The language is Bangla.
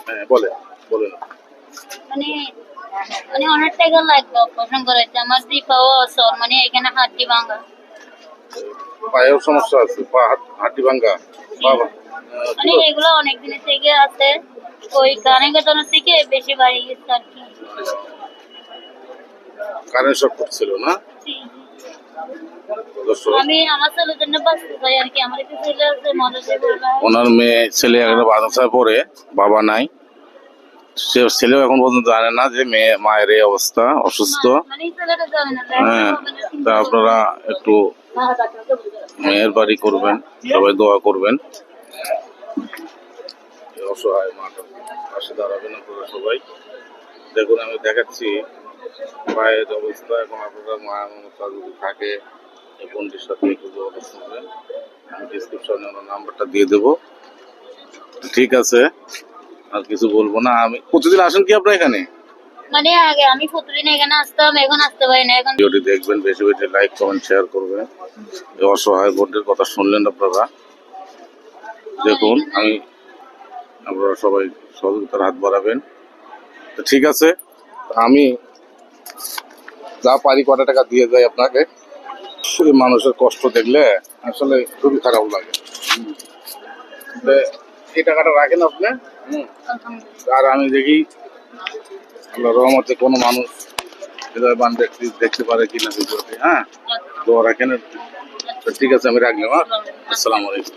হ্যাঁ বলে বলেন। মানে মানে অনেক টাকা লাগবে অপারেশন করাইতে। আমার দুই পাও অসর, মানে এখানে হাড্ডি ভাঙা। পায়েও সমস্যা আছে, পা হাড্ডি ভাঙ্গা। বাবা মানে এগুলো অনেক দিনের থেকে আছে, ওই গানে গাতানোর থেকে বেশি বাড়ি গেছে আর কি। কারেন্ট শক করছিল না? জি, জি। দর্শক, আমি আমার ছেলের জন্য বাঁচতে চাই আর কি। আমার একটা ছেলে আছে মদতে বলবে। ওনার মেয়ে ছেলে একটা বাচ্চায় পড়ে, বাবা নাই। সে ছেলেও এখন পর্যন্ত জানে না যে মায়ের এই অবস্থা, অসুস্থ। মানে ছেলেটা যাবে না, হ্যাঁ, তা আপনারা একটু মেহেরবানি করবেন, সবাই দোয়া করবেন। এই অসহায় মাটার পাশে দাঁড়াবেন আপনারা সবাই। দেখুন আমি দেখাচ্ছি পায়ের অবস্থা। এখন আপনারা মায়া মমতা যদি থাকে এই বোনটির সাথে একটু যোগাযোগ করবেন। আমি ডিসক্রিপশনে ওনার নাম্বারটা দিয়ে দেবো। ঠিক আছে, আর কিছু বলবো না। আমি প্রতিদিন আসেন কি আপনার এখানে? মানে আগে আমি প্রতিদিন এখানে আসতাম, এখন আসতে পারি না। এখন ভিডিওটি দেখবেন, বেশি বেশি লাইক কমেন্ট শেয়ার করবেন। এই অসহায় বোনটির কথা শুনলেন আপনারা। দেখুন আপনারা সবাই সহযোগিতার হাত বাড়াবেন। তো ঠিক আছে, আমি যা পারি কটা টাকা দিয়ে যাই আপনাকে। এই মানুষের কষ্ট দেখলে আসলে খুবই খারাপ লাগে। তো এই টাকাটা রাখেন আপনি। আর আমি দেখি আল্লাহ রহমতে কোনো মানুষ হৃদয় বান দেখতে পারে কিনা ভিডিওতে। হ্যাঁ, দোয়া রাখেন। তো ঠিক আছে, আমি রাখলাম। আসসালামু আলাইকুম।